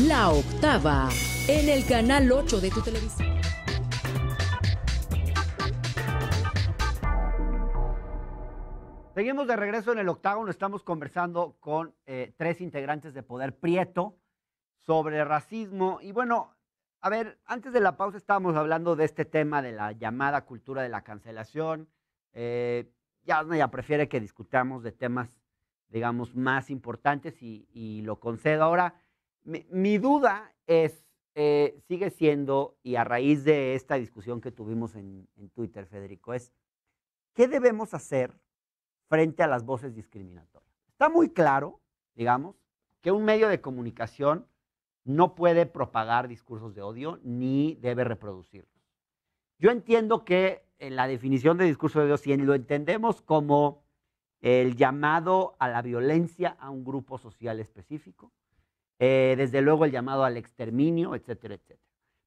La Octava, en el canal 8 de tu televisión. Seguimos de regreso en el octágono. Estamos conversando con tres integrantes de Poder Prieto sobre racismo. Y bueno, a ver, antes de la pausa estábamos hablando de este tema de la llamada cultura de la cancelación. Ya prefiere que discutamos de temas, digamos, más importantes y lo concedo. Ahora, mi duda es, sigue siendo, y a raíz de esta discusión que tuvimos en Twitter, Federico, es, ¿qué debemos hacer frente a las voces discriminatorias? Está muy claro, digamos, que un medio de comunicación no puede propagar discursos de odio ni debe reproducirlos. Yo entiendo que en la definición de discurso de odio, si lo entendemos como el llamado a la violencia a un grupo social específico, desde luego el llamado al exterminio, etcétera, etcétera.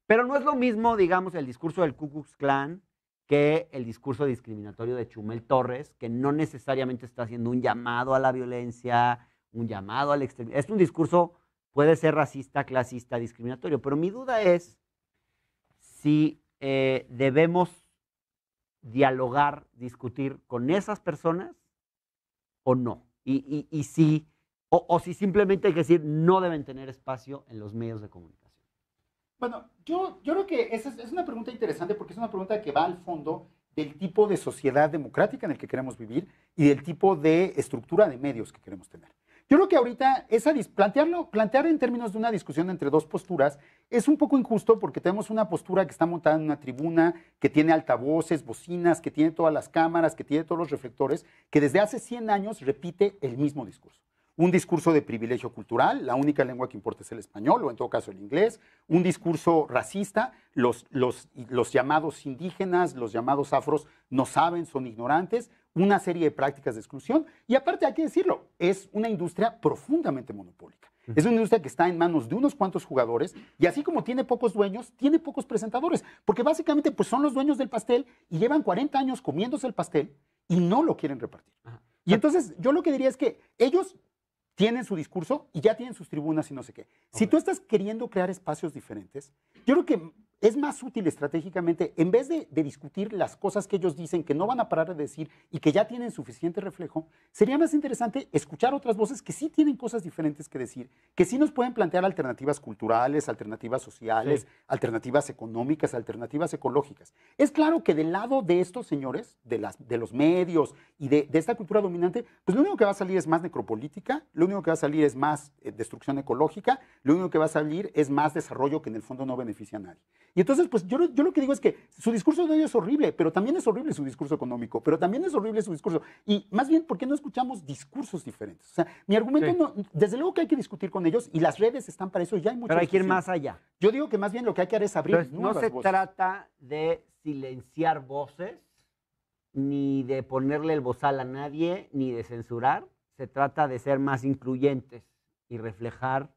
Pero no es lo mismo, digamos, el discurso del Ku Klux Klan que el discurso discriminatorio de Chumel Torres, que no necesariamente está haciendo un llamado a la violencia, un llamado al extremismo. Es un discurso, puede ser racista, clasista, discriminatorio, pero mi duda es si debemos dialogar, discutir con esas personas o no. Y si, o si simplemente hay que decir no deben tener espacio en los medios de comunicación. Bueno, yo creo que esa es una pregunta interesante porque es una pregunta que va al fondo del tipo de sociedad democrática en el que queremos vivir y del tipo de estructura de medios que queremos tener. Yo creo que ahorita plantear en términos de una discusión entre dos posturas es un poco injusto porque tenemos una postura que está montada en una tribuna, que tiene altavoces, bocinas, que tiene todas las cámaras, que tiene todos los reflectores, que desde hace 100 años repite el mismo discurso. Un discurso de privilegio cultural, la única lengua que importa es el español o en todo caso el inglés, un discurso racista, los llamados indígenas, los llamados afros no saben, son ignorantes, una serie de prácticas de exclusión y aparte hay que decirlo, es una industria profundamente monopólica. Es una industria que está en manos de unos cuantos jugadores y así como tiene pocos dueños, tiene pocos presentadores, porque básicamente pues son los dueños del pastel y llevan 40 años comiéndose el pastel y no lo quieren repartir. Y entonces yo lo que diría es que ellos tienen su discurso y ya tienen sus tribunas y no sé qué. Si tú estás queriendo crear espacios diferentes, yo creo que es más útil estratégicamente, en vez de discutir las cosas que ellos dicen que no van a parar de decir y que ya tienen suficiente reflejo, sería más interesante escuchar otras voces que sí tienen cosas diferentes que decir, que sí nos pueden plantear alternativas culturales, alternativas sociales, sí, alternativas económicas, alternativas ecológicas. Es claro que del lado de estos señores, de los medios y de esta cultura dominante, pues lo único que va a salir es más necropolítica, lo único que va a salir es más destrucción ecológica, lo único que va a salir es más desarrollo que en el fondo no beneficia a nadie. Y entonces, pues yo lo que digo es que su discurso de odio es horrible, pero también es horrible su discurso económico, pero también es horrible su discurso. Y más bien, ¿por qué no escuchamos discursos diferentes? O sea, mi argumento sí, no, desde luego que hay que discutir con ellos y las redes están para eso, ya hay mucha Pero hay que ir discusión. más allá. Yo digo que más bien lo que hay que hacer es abrir Entonces, nuevas no se voces. trata de silenciar voces, ni de ponerle el bozal a nadie, ni de censurar. Se trata de ser más incluyentes y reflejar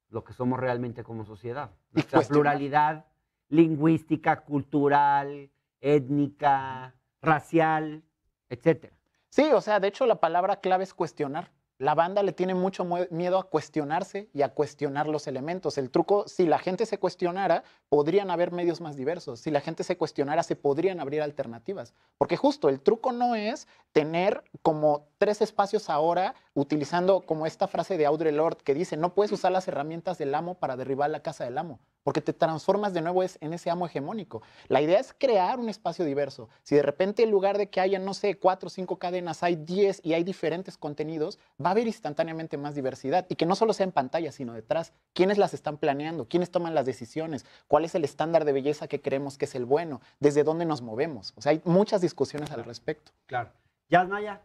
lo que somos realmente como sociedad. Nuestra pluralidad lingüística, cultural, étnica, racial, etcétera. Sí, o sea, de hecho la palabra clave es cuestionar. La banda le tiene mucho miedo a cuestionarse y a cuestionar los elementos. El truco, si la gente se cuestionara, podrían haber medios más diversos. Si la gente se cuestionara, se podrían abrir alternativas. Porque justo el truco no es tener como 3 espacios ahora, utilizando como esta frase de Audre Lorde que dice, no puedes usar las herramientas del amo para derribar la casa del amo, porque te transformas de nuevo en ese amo hegemónico. La idea es crear un espacio diverso. Si de repente en lugar de que haya, no sé, 4 o 5 cadenas, hay 10 y hay diferentes contenidos, va a haber instantáneamente más diversidad y que no solo sea en pantalla, sino detrás. ¿Quiénes las están planeando? ¿Quiénes toman las decisiones? ¿Cuál es el estándar de belleza que creemos que es el bueno? ¿Desde dónde nos movemos? O sea, hay muchas discusiones al respecto. Claro. Yasnaya.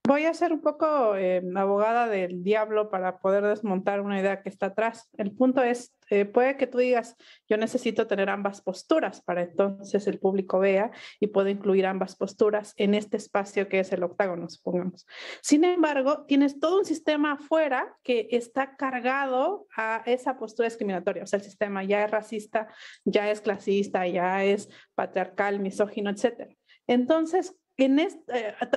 Voy a ser un poco abogada del diablo para poder desmontar una idea que está atrás. El punto es, puede que tú digas, yo necesito tener ambas posturas para entonces el público vea y puedo incluir ambas posturas en este espacio que es el octágono, supongamos. Sin embargo, tienes todo un sistema afuera que está cargado a esa postura discriminatoria. O sea, el sistema ya es racista, ya es clasista, ya es patriarcal, misógino, etc. Entonces,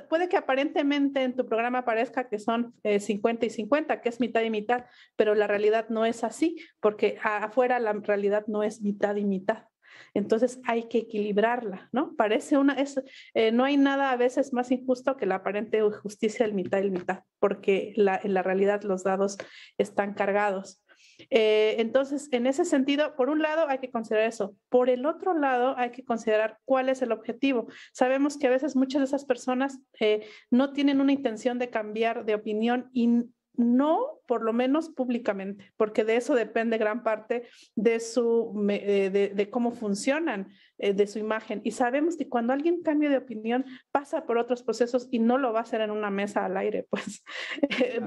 puede que aparentemente en tu programa parezca que son 50 y 50, que es mitad y mitad, pero la realidad no es así, porque afuera la realidad no es mitad y mitad. Entonces hay que equilibrarla, ¿no? No hay nada a veces más injusto que la aparente justicia del mitad y mitad, porque en la realidad los dados están cargados. Entonces, en ese sentido, por un lado hay que considerar eso. Por el otro lado, hay que considerar cuál es el objetivo. Sabemos que a veces muchas de esas personas no tienen una intención de cambiar de opinión y no, por lo menos públicamente, porque de eso depende gran parte de cómo funcionan, de su imagen. Y sabemos que cuando alguien cambia de opinión, pasa por otros procesos y no lo va a hacer en una mesa al aire, pues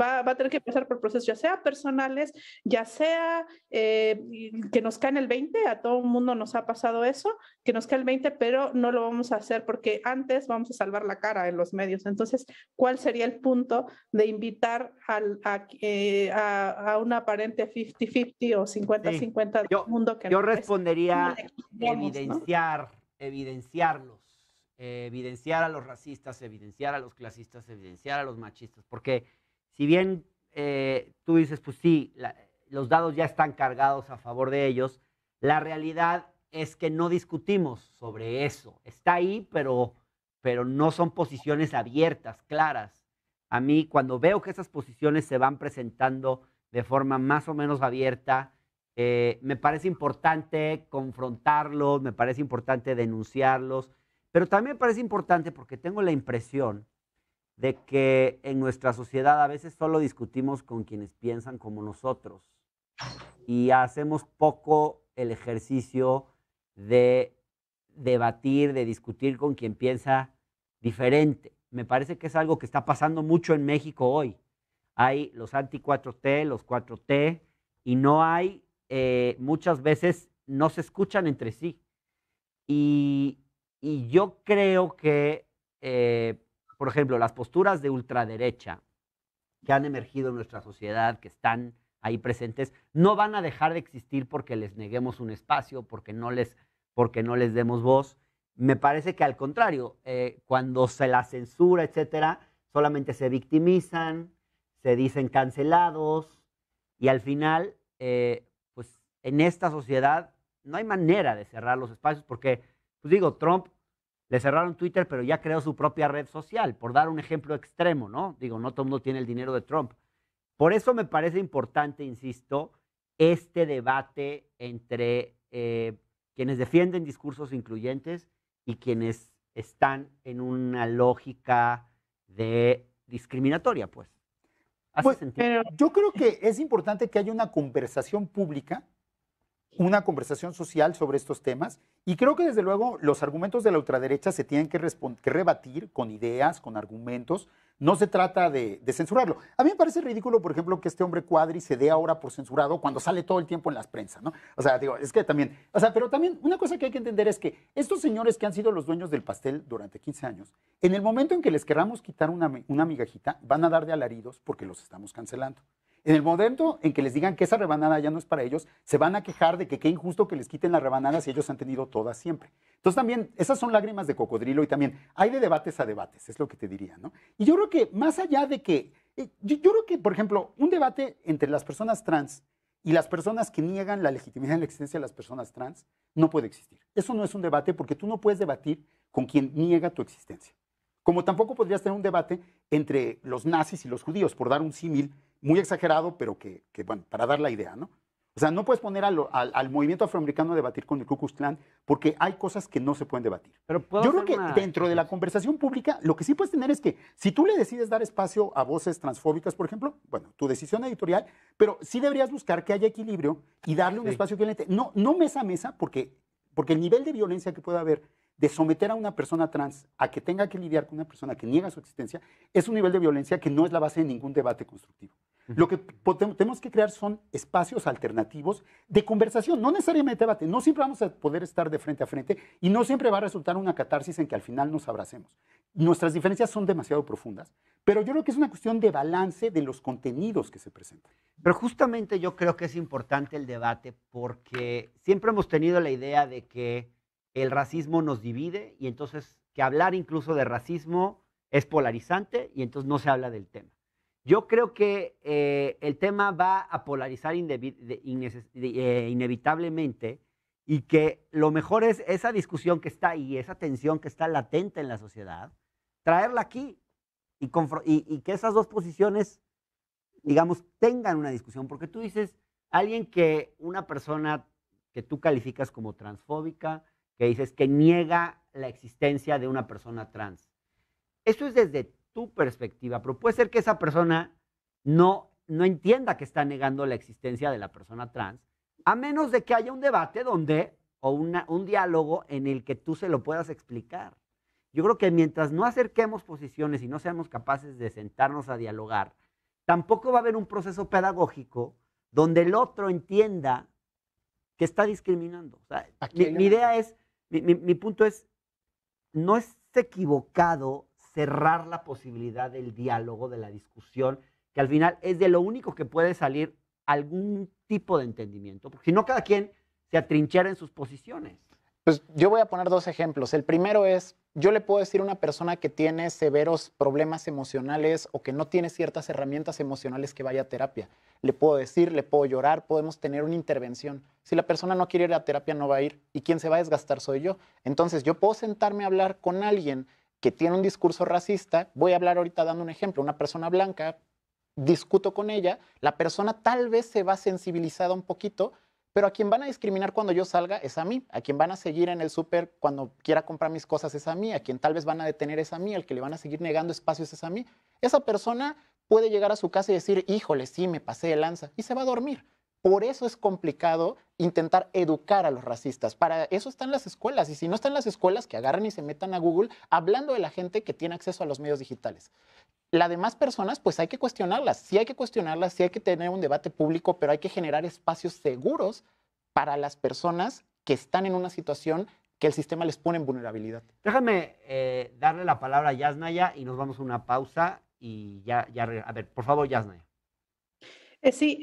va a tener que pasar por procesos, ya sea personales, ya sea que nos cae en el 20, a todo el mundo nos ha pasado eso, que nos cae el 20, pero no lo vamos a hacer porque antes vamos a salvar la cara en los medios. Entonces, ¿cuál sería el punto de invitar a una aparente 50-50 o 50-50 del mundo que yo no respondería ¿no? evidenciar a los racistas, evidenciar a los clasistas, evidenciar a los machistas, porque si bien tú dices, pues sí, los dados ya están cargados a favor de ellos, la realidad es que no discutimos sobre eso. Está ahí, pero no son posiciones abiertas, claras. A mí, cuando veo que esas posiciones se van presentando de forma más o menos abierta, me parece importante confrontarlos, me parece importante denunciarlos, pero también me parece importante porque tengo la impresión de que en nuestra sociedad a veces solo discutimos con quienes piensan como nosotros y hacemos poco el ejercicio de debatir, de discutir con quien piensa diferente. Me parece que es algo que está pasando mucho en México hoy. Hay los anti-4T, los 4T, y no hay, muchas veces no se escuchan entre sí. Y yo creo que, por ejemplo, las posturas de ultraderecha que han emergido en nuestra sociedad, que están ahí presentes, no van a dejar de existir porque les neguemos un espacio, porque no les demos voz. Me parece que al contrario, cuando se la censura, etcétera, solamente se victimizan, se dicen cancelados y al final, pues en esta sociedad no hay manera de cerrar los espacios porque, pues digo, Trump le cerraron Twitter, pero ya creó su propia red social, por dar un ejemplo extremo, ¿no? Digo, no todo el mundo tiene el dinero de Trump. Por eso me parece importante, insisto, este debate entre quienes defienden discursos incluyentes y quienes están en una lógica de discriminatoria, pues. ¿Hace sentido? Yo creo que es importante que haya una conversación pública, una conversación social sobre estos temas, y creo que desde luego los argumentos de la ultraderecha se tienen que rebatir con ideas, con argumentos. No se trata de censurarlo. A mí me parece ridículo, por ejemplo, que este hombre Cuadri se dé ahora por censurado cuando sale todo el tiempo en las prensa, ¿no? O sea, digo, es que también, o sea, pero también una cosa que hay que entender es que estos señores que han sido los dueños del pastel durante 15 años, en el momento en que les queramos quitar una migajita, van a dar de alaridos porque los estamos cancelando. En el momento en que les digan que esa rebanada ya no es para ellos, se van a quejar de que qué injusto que les quiten la rebanada si ellos han tenido todas siempre. Entonces también, esas son lágrimas de cocodrilo y también hay de debates a debates, es lo que te diría, ¿no? Y yo creo que más allá de que, yo creo que, por ejemplo, un debate entre las personas trans y las personas que niegan la legitimidad de la existencia de las personas trans no puede existir. Eso no es un debate porque tú no puedes debatir con quien niega tu existencia. Como tampoco podrías tener un debate entre los nazis y los judíos, por dar un símil muy exagerado, pero que, bueno, para dar la idea, ¿no? O sea, no puedes poner al movimiento afroamericano a debatir con el Ku Klux Klan porque hay cosas que no se pueden debatir. Pero yo creo que dentro de la conversación pública, lo que sí puedes tener es que si tú le decides dar espacio a voces transfóbicas, por ejemplo, bueno, tu decisión editorial, pero sí deberías buscar que haya equilibrio y darle un espacio equivalente. No mesa a mesa, porque el nivel de violencia que puede haber de someter a una persona trans a que tenga que lidiar con una persona que niega su existencia es un nivel de violencia que no es la base de ningún debate constructivo. Lo que tenemos que crear son espacios alternativos de conversación, no necesariamente debate. No siempre vamos a poder estar de frente a frente y no siempre va a resultar una catarsis en que al final nos abracemos. Nuestras diferencias son demasiado profundas, pero yo creo que es una cuestión de balance de los contenidos que se presentan. Pero justamente yo creo que es importante el debate porque siempre hemos tenido la idea de que el racismo nos divide y entonces que hablar incluso de racismo es polarizante y entonces no se habla del tema. Yo creo que el tema va a polarizar inevitablemente y que lo mejor es esa discusión que está ahí, esa tensión que está latente en la sociedad, traerla aquí y que esas dos posiciones, digamos, tengan una discusión. Porque tú dices, una persona que tú calificas como transfóbica, que dices que niega la existencia de una persona trans. Eso es desde tu perspectiva, pero puede ser que esa persona no entienda que está negando la existencia de la persona trans, a menos de que haya un debate o un diálogo en el que tú se lo puedas explicar. Yo creo que mientras no acerquemos posiciones y no seamos capaces de sentarnos a dialogar, tampoco va a haber un proceso pedagógico donde el otro entienda que está discriminando. O sea, mi punto es, no es equivocado cerrar la posibilidad del diálogo, de la discusión, que al final es de lo único que puede salir algún tipo de entendimiento, porque si no cada quien se atrinchera en sus posiciones. Pues yo voy a poner dos ejemplos. El primero es, yo le puedo decir a una persona que tiene severos problemas emocionales o que no tiene ciertas herramientas emocionales que vaya a terapia. Le puedo decir, le puedo llorar, podemos tener una intervención. Si la persona no quiere ir a terapia, no va a ir. Y quien se va a desgastar soy yo. Entonces yo puedo sentarme a hablar con alguien que tiene un discurso racista. Voy a hablar ahorita dando un ejemplo. Una persona blanca, discuto con ella, la persona tal vez se va sensibilizada un poquito, pero a quien van a discriminar cuando yo salga es a mí, a quien van a seguir en el súper cuando quiera comprar mis cosas es a mí, a quien tal vez van a detener es a mí, al que le van a seguir negando espacios es a mí. Esa persona puede llegar a su casa y decir, híjole, sí, me pasé de lanza, y se va a dormir. Por eso es complicado intentar educar a los racistas. Para eso están las escuelas. Y si no están las escuelas, que agarren y se metan a Google hablando de la gente que tiene acceso a los medios digitales. Las demás personas, pues hay que cuestionarlas. Sí hay que cuestionarlas, sí hay que tener un debate público, pero hay que generar espacios seguros para las personas que están en una situación que el sistema les pone en vulnerabilidad. Déjame darle la palabra a Yasnaya y nos vamos a una pausa y a ver, por favor, Yasnaya. Sí,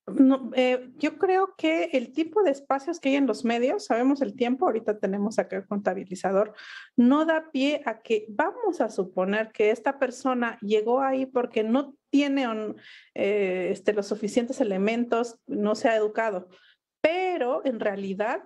no, yo creo que el tipo de espacios que hay en los medios, sabemos el tiempo, ahorita tenemos acá el contabilizador, no da pie a que vamos a suponer que esta persona llegó ahí porque no tiene los suficientes elementos, no se ha educado, pero en realidad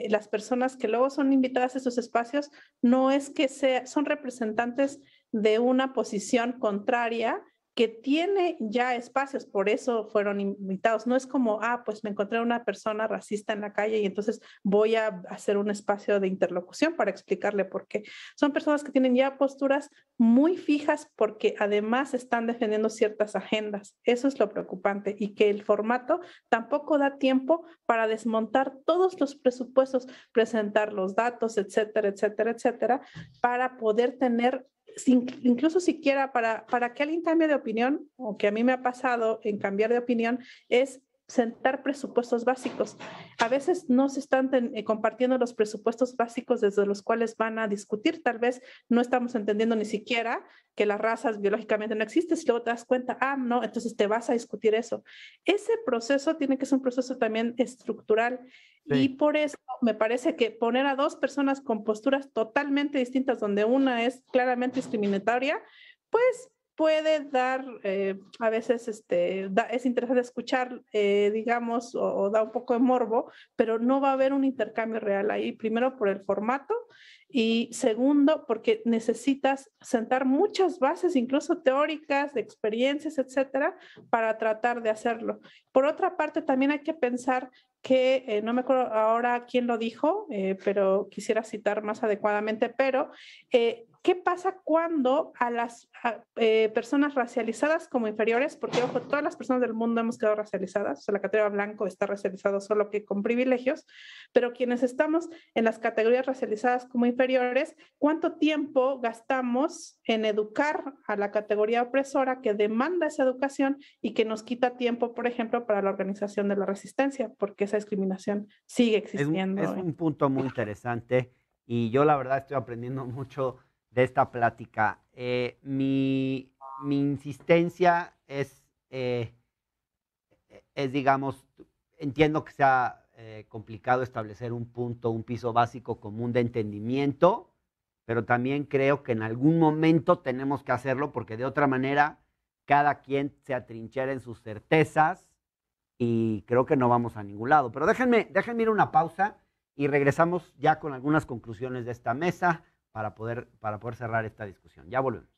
las personas que luego son invitadas a estos espacios no es que son representantes de una posición contraria que tiene ya espacios, por eso fueron invitados. No es como, pues me encontré una persona racista en la calle y entonces voy a hacer un espacio de interlocución para explicarle por qué. Son personas que tienen ya posturas muy fijas porque además están defendiendo ciertas agendas. Eso es lo preocupante y que el formato tampoco da tiempo para desmontar todos los presupuestos, presentar los datos, etcétera, etcétera, etcétera, para poder tener incluso siquiera para que alguien cambie de opinión, o que a mí me ha pasado en cambiar de opinión, es sentar presupuestos básicos. A veces no se están compartiendo los presupuestos básicos desde los cuales van a discutir. Tal vez no estamos entendiendo ni siquiera que las razas biológicamente no existen. Si luego te das cuenta, no, entonces te vas a discutir eso. Ese proceso tiene que ser un proceso también estructural. Sí. Y por eso me parece que poner a dos personas con posturas totalmente distintas, donde una es claramente discriminatoria, pues puede dar, a veces es interesante escuchar, digamos, o da un poco de morbo, pero no va a haber un intercambio real ahí, primero por el formato y segundo porque necesitas sentar muchas bases, incluso teóricas, de experiencias, etcétera, para tratar de hacerlo. Por otra parte, también hay que pensar que, no me acuerdo ahora quién lo dijo, pero quisiera citar más adecuadamente, pero ¿qué pasa cuando a las personas racializadas como inferiores, porque ojo, todas las personas del mundo hemos quedado racializadas, o sea, la categoría blanco está racializado solo que con privilegios, pero quienes estamos en las categorías racializadas como inferiores, ¿cuánto tiempo gastamos en educar a la categoría opresora que demanda esa educación y que nos quita tiempo, por ejemplo, para la organización de la resistencia? Porque esa discriminación sigue existiendo. Es un punto muy interesante y yo la verdad estoy aprendiendo mucho de esta plática. Mi insistencia es, digamos, entiendo que sea complicado establecer un piso básico común de entendimiento, pero también creo que en algún momento tenemos que hacerlo porque de otra manera cada quien se atrinchera en sus certezas y creo que no vamos a ningún lado. Pero déjenme ir a una pausa y regresamos ya con algunas conclusiones de esta mesa para poder cerrar esta discusión. Ya volvemos.